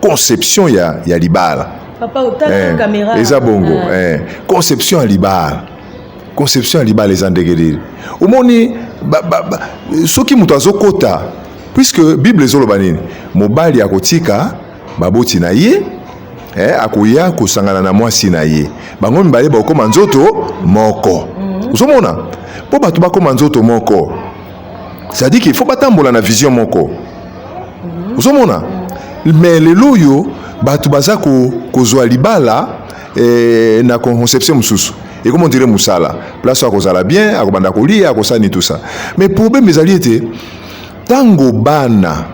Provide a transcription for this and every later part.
conception ya libala. Papa autant caméra. Eza bongo. Conception ya libala. Conception ya libala eza ndegedeli. Omoni soki mutu azokota puisque Bible ezoloba nini? Mobali akotika baboti na ye akoya kosangana na mwasi na ye. Bango mibale bakoma nzoto moko. Uzomona? Po batu bakoma nzoto moko. Ça dit qu'il faut batambola na vision moko. Uzomona? Mais lelo yo batu baza kozwa libala na conception mususu. Et comment dire musala? Place à kozala bien, à kobanda kolia, à kosani tout ça. Mais problème ezali ete tango bana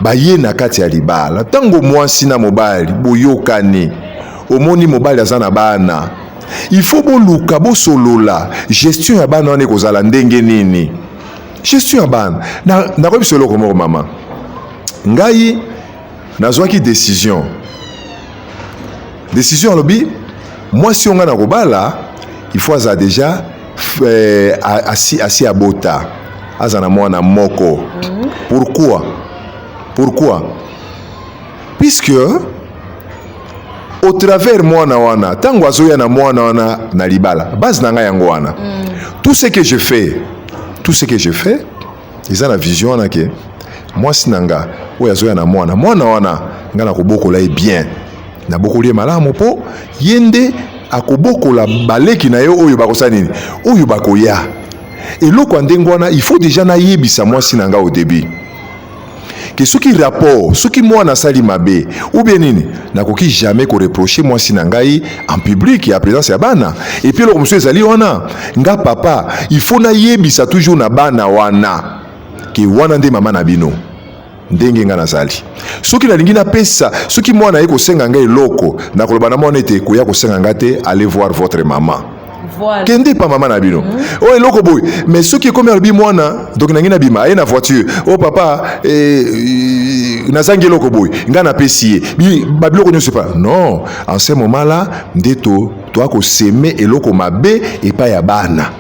baye na kati ya libala, tango mwasi na mobali boyokani, omoni mobali azana bana. Il faut boluka bosolola gestion ya bana wane kozala ndenge nini. Gestion ya bana. Na ko bisolo ko mama. Ngai nazwaki décision. Décision lobi moi si on a na kobala, il faut ça déjà assis à bota. Azana mwana moko. Pourquoi? Puisque au travers mwana wana, tango azoya na mwana wana na libala, base nanga yango wana. Tout ce que je fais, ils ont la vision wana ke moi sinanga oya azoya na mwana wana ngana kobokola bien. Na bokolie malamu po yende akobokola baleki na yo oyo bakosa nini oyo bakoya. Et loko ndengwana il faut déjà na yebisa mwasi nanga au début que soki rapport soki mwana sali mabe ou bien nini nakoki jamais ko reprocher mwasi nangai en public ya présence ya bana. Et puis loko monsieur ezali wana nga papa il faut na yebisa toujours na bana wana ki wana nde mama na bino ndenge nga nazali. Soki nalingi na pesa soki mwana ye kosenga ngai loko na koloba na mwana ete koya kosenga ngate allez voir votre maman. Voilà. Kende pa maman na bino. Oh eloko boy. Mais soki comme albi mwana donc nangi na bima na voiture. Oh papa nazangi eloko boy. Nga na pesier. Bi babiloko ne sais pas. Non, en ce moment là ndeto toi ko semer eloko mabe et pas ya bana.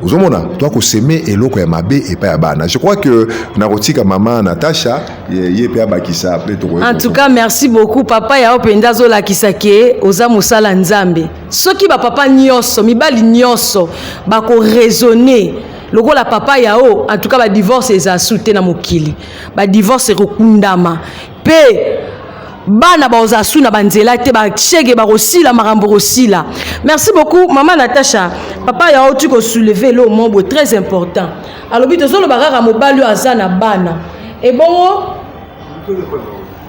Uzomona, toi ko semer eloko ya mabe et pas ya bana. Je crois que narotika maman Natacha ye pe abakisa après to. En tout cas, merci beaucoup papa ya openda zo la kisake oza musala nzambe. Soki ba papa nyoso, mibali nyoso ba ko raisonner. Lokola papa ya o, en tout cas ba divorce eza soute na mokili. Ba divorce rekundama. Pe bana baoza suna banzela te ba chege ba rosila marambo rosila. Merci beaucoup maman Natacha. Papa ya otu ko soulever le membre très important. Alors bi tozolo barara mobali azana bana. Et bon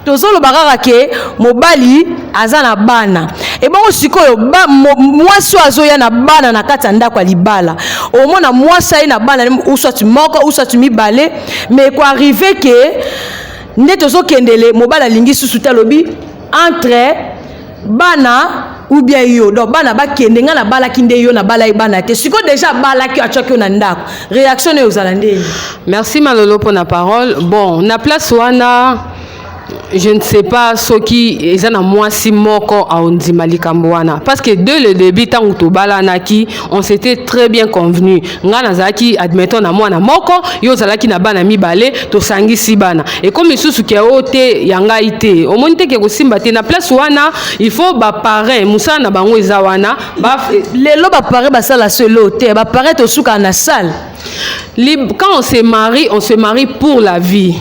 tozolo barara ke mobali azana bana. Et bon sikoyo mwasi azoya na bana na kati ndako libala. Au mona mwasi na bana ou soit moko ou soit mibale mais ko arriver que netozo kendele mobala lingi susu talobi entre bana ou bien yo donc bana ba kende nga na bala kinde yo na bala bana te siko déjà bala ki achoko na ndako réaction ne ozalande. Merci Malolo pour la parole. Bon na place wana je ne sais pas ce qui est na mwasi moko a ondima likambo wana parce que dès le début tant to bala naki on s'était très bien convenu nga nazaki admettons na mwana moko yo zalaki na bana mibale to sangisi bana et comme isusu ke ote yanga ite o monte ke ko simba te na place wana il faut ba parrain musa na bango eza wana ba lelo ba parrain ba sala solo te ba parrain to suka na salle. Quand on se marie pour la vie.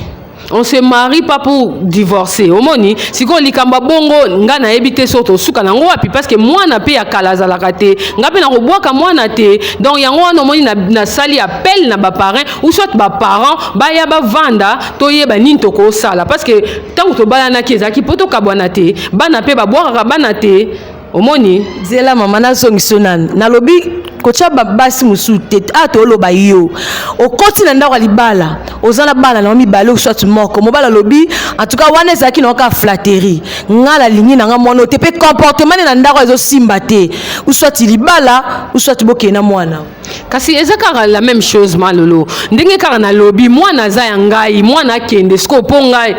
On se marie pas pour divorcer. Omoni, si ko likamba bongo nga na ebité soto suka nango wapi parce que moi na pe ya kalaza la kate. Nga pe na ko boaka moi na te. Donc yango wana omoni na sali appel na ba parents ou soit ba parents ba ya ba vanda to yeba nini to ko sala parce que tant to bala na kezaki poto kabwana te. Ba na pe ba boaka bana te. Omoni, zela mama na zongisonan. Na lobi kocha basi musute ato loba yo okoti na ndako libala ozana bala na mibale ou soit moko mobala lobi en tout cas wana ezaki na ka flatterie ngala lingi na nga mwana te pe comportement na ndako ezo simba te ou soit libala ou soit boke na mwana kasi ezaka la même chose Malolo ndenge kaka na lobi mwana za ya ngai mwana kende sko po ngai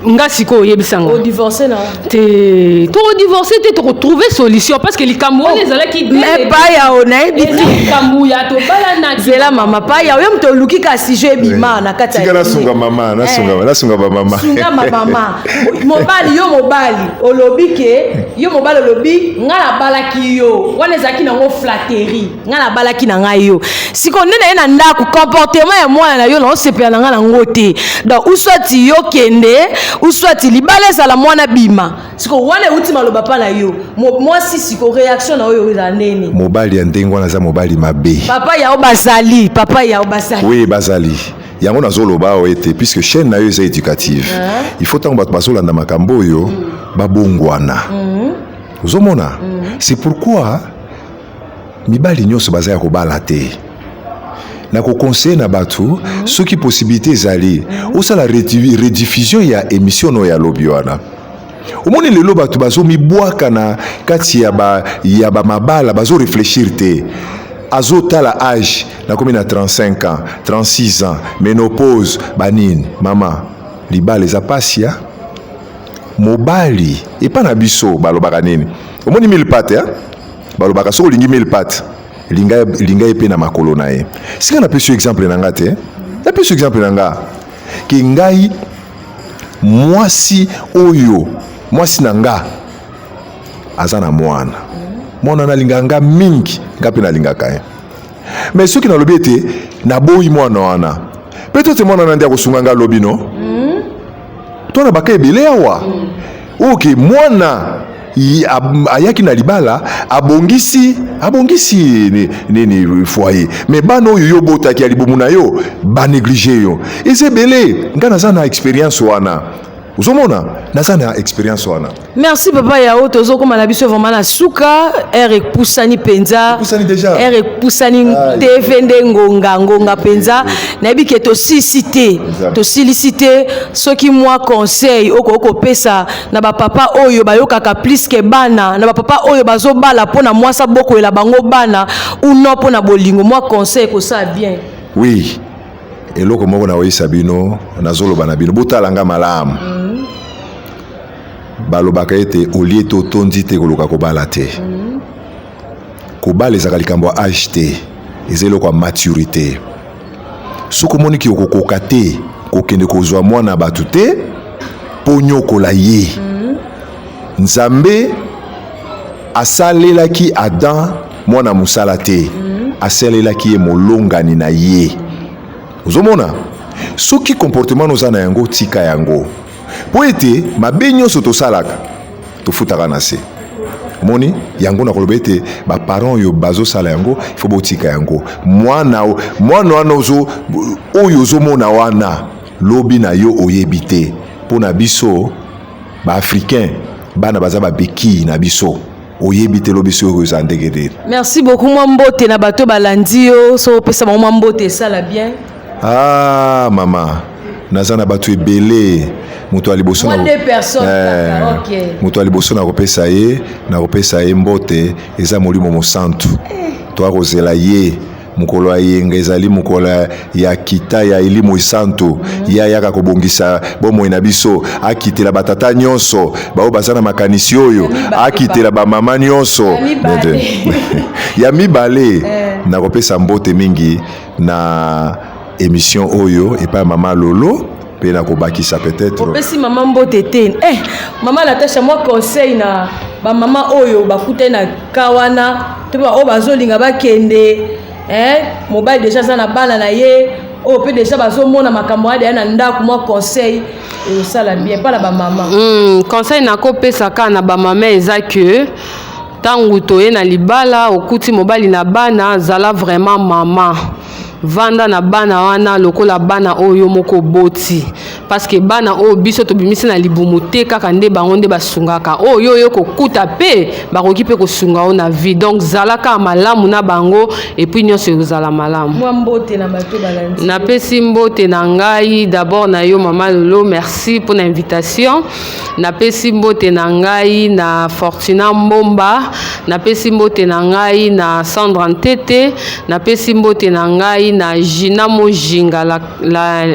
nga siko yebisanga au divorcer non te to divorcer te to trouver solution parce que likambo les ala qui mais pas ya ona ebiti likambo ya to bala na zela mama pa ya yo mto luki ka sujet bima na kata tika na sunga mama na sunga ba mama sunga mama mobali olobi ke yo mobali olobi nga na balaki yo wana ezaki nango flatterie nga na balaki na ngai yo siko nde na ye na ndako comportement ya mwana na yo na osepela na nga nango te donc uswati yo kende uswati libala ezala mwana bima siko wana euti maloba pa na yo mwasi siko réaction na oyo eza ndeni mobali ya ndenge wana aza mobali mabe papa yao bazali oui bazali yango nazoloba o ete puisque chaîne na yo eza éducative il faut tango bato bazolanda makambo oyo babongwana ozomona c'est pourquoi mibali nyonso baza ya kobala te na koconseille na bato soki possibilité ezali osala rediffusion ya émission no ya lobi wana omoni lelo bato bazomibwaka na kati ya bamabala bazoréfléchir te azotala âge nakomi na 35 ans 36 ans ménopause banini mama libala eza pasi ya mobali epa na biso balobaka nini omoni mille pattes balobaka soki olingi mille pattes linga ye mpe na makolo na ye singa napesi yo exemple na nga te napesi yo exemple na nga ke ngai mwasi oyo mwasi na nga aza na mwana nalingaka nga mingi nga mpe nalingaka ye mais soki nalobi ete naboyi mwana wana peut-être mwana wana nde akosunga nga lobi no to na baka ebele awa oke mwana ayaki na libala abongisi nini foyer mais bana oyo yo botaki ya libumu na yo banéglige yo eza ebele nga naza na expérience wana uzomona naza na expérience wana merci papa yao tozokoma na biso vraiment na suka ere epusani penza ere epusani tv nde ngonga penza nayebi ke tosilisi te soki mwa conseil okopesa na bapapa oyo bayokaka plus ke bana na bapapa oyo bazobala mpona mwasa bokoyela bango bana uno mpona bolingo mwa conseil ekosala bien oui eloko moko naoyisa bino nazoloba na bino botalanga malamu balobaka ete olie te otondi te koluka kobala te kobala ezaka likambo ya age te eza eloko ya maturité soki omoniki okokoka te kokende kozwa mwana bato te mpo nyokola ye nzambe asalelaki Adam mwana mosala te asalelaki ye molongani na ye ozomona soki comportement oza na yango tika yango po ete mabe nyonso tosalaka tofutaka na se moni yango na koloba ete baparent oyo bazosala yango ifo botika yango mwana wana oyo ozomona wana lobi na yo oyebi te mpo na biso baafricain bana baza babeki na biso oyebi te lobi so oyo eza ndenge te. Merci beaucoup mwa mbote na bato balandi yo so opesa mwa mbote esala bien. Ah mama naza na bato ebele moto aliboso na moto aliboso na kopesa ye mbote eza molimo mosantu to akozela ye mukolo ayenga ezali mukolo ya kita ya elimo santu ya yaka kobongisa bomoi na biso akitela batata nyonso bao bazana makanisi oyo akitela ba mama nyonso ya mibale na kopesa mbote mingi na émission oyo epa mama Lolo pe na kobakisa peut-être opesi mama mbote te mama Natasha moi conseil na ba mama oyo bakute na kawana te ba o bazolinga bakende mobile déjà ça na bana na ye o pe déjà bazomona makambo ade na ndako moi conseil et ça la bien pas la ba mama conseil na kopesa ka na ba mama eza que tangu toye na libala okuti mobali na bana zala vraiment mama vanda na bana wana lokola bana oyo moko boti parce que bana oyo biso to bimisi na libumu te kaka nde bango nde basungaka oyo yo kokuta pe bakoki pe kosunga o na vie donc zalaka malamu na bango et puis nyonso ezala malamu moi mbote na bato balandi na pesi mbote na ngai d'abord na yo mama Lolo merci pour l'invitation na pesi mbote na ngai na Fortuna Mbomba na pesi mbote na ngai na Sandra Ntete na pesi mbote na ngai na Gina Mojinga la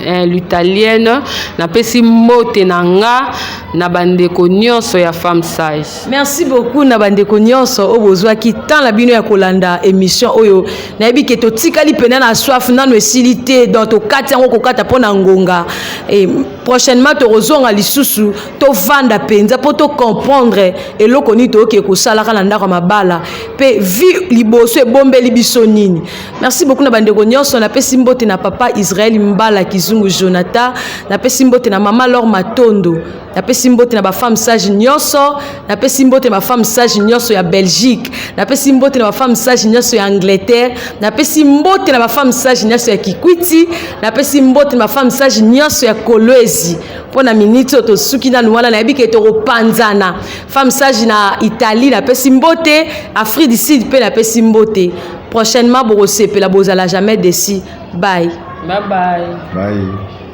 l'italienne napesi mbote na nga na bandeko nyonso ya femme sage. Merci beaucoup na bandeko nyonso o bozwaki tant la bino ya kolanda émission oyo na yebi ke to tikali pena na soif nano esilité dans to kati yango kokata pona ngonga et prochainement to rozonga lisusu to vanda penza po to comprendre eloko ni to ke kosala kana ndako mabala pe vi liboso e bombeli biso nini. Merci beaucoup na bandeko nyonso na pesi mbote na papa Israël Mbala Kizungu Jonathan na pesi mbote na mama Laure Matondo na pesi mbote na ba femme sage nyonso na pesi mbote na ba femme sage nyonso ya Belgique na pesi mbote na ba femme sage nyonso ya Angleterre na pesi mbote na ba femme sage nyonso ya Kikwiti na pesi mbote na ba femme sage nyonso ya Kolwezi pona minito to suki na nuala na yebike to panzana femme sage na Italie na pesi mbote Afrique du Sud pe na pesi mbote prochainement boko sepela bozala jamais desi bye Bye bye. Bye.